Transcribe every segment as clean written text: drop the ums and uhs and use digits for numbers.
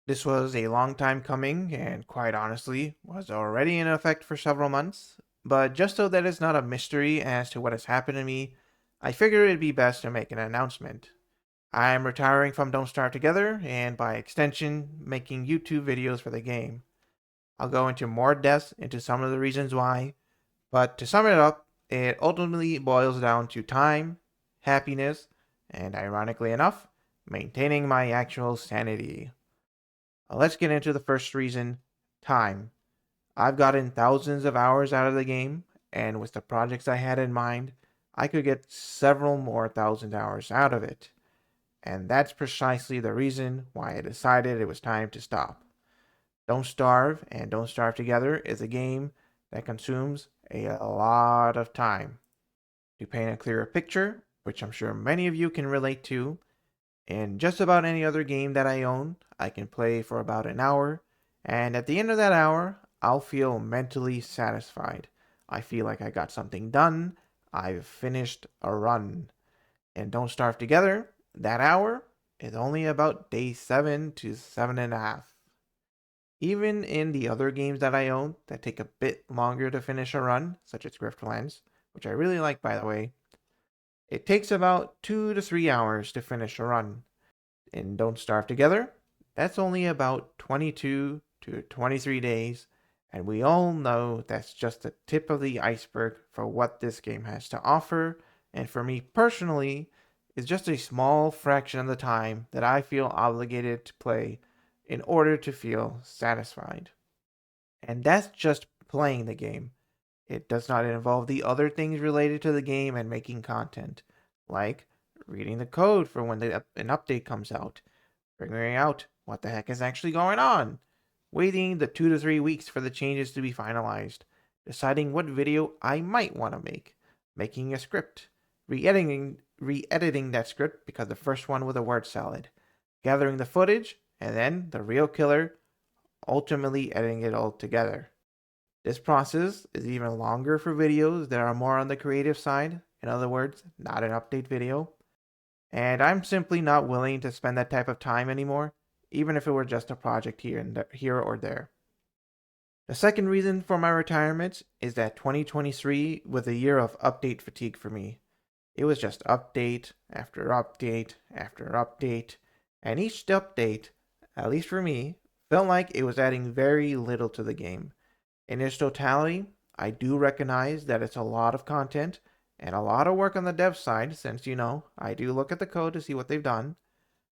This was a long time coming and quite honestly was already in effect for several months, but just so that it's not a mystery as to what has happened to me, I figured it'd be best to make an announcement. I'm retiring from Don't Starve Together and by extension making YouTube videos for the game. I'll go into more depth into some of the reasons why, but to sum it up, it ultimately boils down to time, happiness, and ironically enough, maintaining my actual sanity. Let's get into the first reason, time. I've gotten thousands of hours out of the game, and with the projects I had in mind, I could get several more thousand hours out of it. And that's precisely the reason why I decided it was time to stop. Don't Starve and Don't Starve Together is a game that consumes a lot of time. To paint a clearer picture, which I'm sure many of you can relate to, in just about any other game that I own, I can play for about an hour, and at the end of that hour, I'll feel mentally satisfied. I feel like I got something done, I've finished a run. And Don't Starve Together, that hour is only about day 7 to 7.5. Even in the other games that I own that take a bit longer to finish a run, such as Griftlands, which I really like by the way, it takes about 2 to 3 hours to finish a run. In Don't Starve Together, that's only about 22 to 23 days, and we all know that's just the tip of the iceberg for what this game has to offer, and for me personally, is just a small fraction of the time that I feel obligated to play in order to feel satisfied. And that's just playing the game. It does not involve the other things related to the game and making content, like reading the code for when an update comes out, figuring out what the heck is actually going on, waiting the 2 to 3 weeks for the changes to be finalized, deciding what video I might want to make, making a script, re-editing that script because the first one was a word salad, gathering the footage, and then the real killer, ultimately editing it all together. This process is even longer for videos that are more on the creative side, in other words, not an update video. And I'm simply not willing to spend that type of time anymore, even if it were just a project here or there. The second reason for my retirement is that 2023 was a year of update fatigue for me. It was just update after update after update, and each update, at least for me, felt like it was adding very little to the game. In its totality, I do recognize that it's a lot of content and a lot of work on the dev side, since, I do look at the code to see what they've done.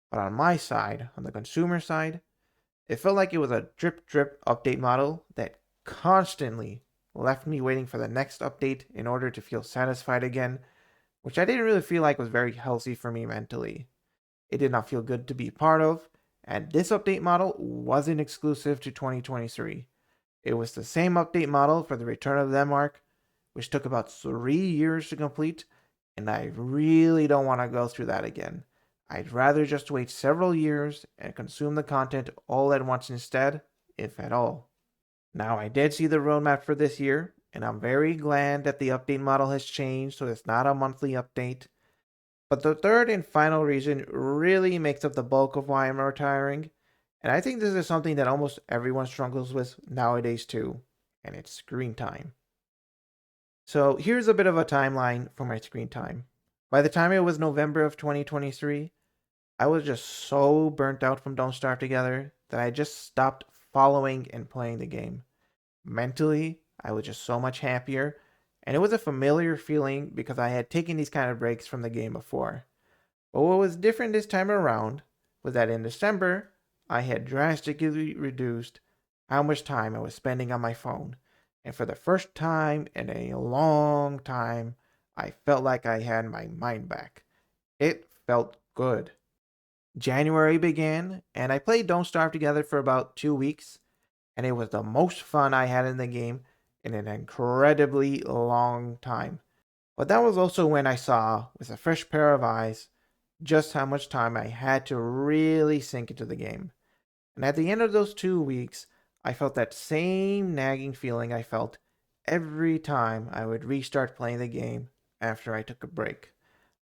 But on my side, on the consumer side, it felt like it was a drip drip update model that constantly left me waiting for the next update in order to feel satisfied again, which I didn't really feel like was very healthy for me mentally. It did not feel good to be part of, and this update model wasn't exclusive to 2023. It was the same update model for the Return of Denmark, which took about 3 years to complete, and I really don't want to go through that again. I'd rather just wait several years and consume the content all at once instead, if at all. Now, I did see the roadmap for this year, and I'm very glad that the update model has changed so it's not a monthly update. But the third and final reason really makes up the bulk of why I'm retiring, and I think this is something that almost everyone struggles with nowadays too, and it's screen time. So here's a bit of a timeline for my screen time. By the time it was November of 2023, I was just so burnt out from Don't Starve Together that I just stopped following and playing the game. Mentally, I was just so much happier, and it was a familiar feeling because I had taken these kind of breaks from the game before. But what was different this time around was that in December, I had drastically reduced how much time I was spending on my phone. And for the first time in a long time, I felt like I had my mind back. It felt good. January began, and I played Don't Starve Together for about 2 weeks, and it was the most fun I had in the game in an incredibly long time. But that was also when I saw, with a fresh pair of eyes, just how much time I had to really sink into the game. And at the end of those 2 weeks, I felt that same nagging feeling I felt every time I would restart playing the game after I took a break.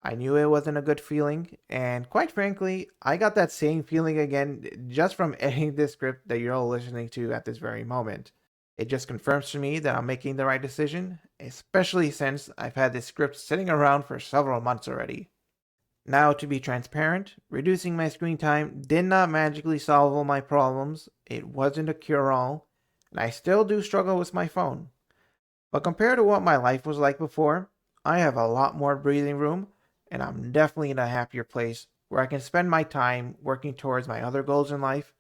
I knew it wasn't a good feeling, and quite frankly, I got that same feeling again just from editing this script that you're all listening to at this very moment. It just confirms to me that I'm making the right decision, especially since I've had this script sitting around for several months already. Now, to be transparent, reducing my screen time did not magically solve all my problems, it wasn't a cure all, and I still do struggle with my phone. But compared to what my life was like before, I have a lot more breathing room, and I'm definitely in a happier place where I can spend my time working towards my other goals in life,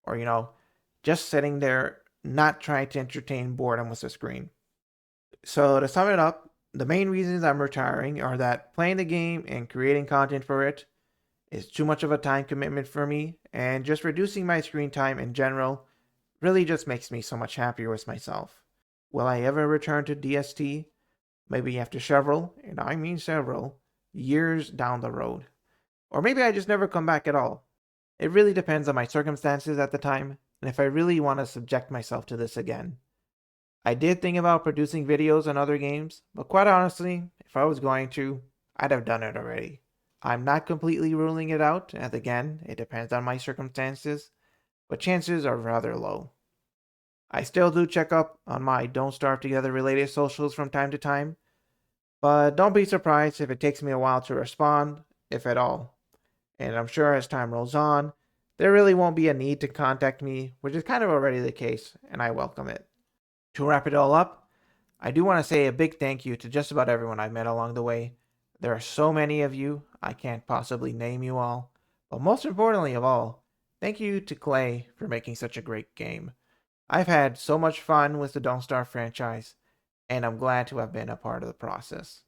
or, just sitting there not trying to entertain boredom with the screen. So, to sum it up, the main reasons I'm retiring are that playing the game and creating content for it is too much of a time commitment for me, and just reducing my screen time in general really just makes me so much happier with myself. Will I ever return to DST? Maybe after several, and I mean several, years down the road. Or maybe I just never come back at all. It really depends on my circumstances at the time, and if I really want to subject myself to this again. I did think about producing videos on other games, but quite honestly, if I was going to, I'd have done it already. I'm not completely ruling it out, and again, it depends on my circumstances, but chances are rather low. I still do check up on my Don't Starve Together related socials from time to time, but don't be surprised if it takes me a while to respond, if at all. And I'm sure as time rolls on, there really won't be a need to contact me, which is kind of already the case, and I welcome it. To wrap it all up, I do want to say a big thank you to just about everyone I've met along the way. There are so many of you, I can't possibly name you all. But most importantly of all, thank you to Clay for making such a great game. I've had so much fun with the Don't Starve franchise, and I'm glad to have been a part of the process.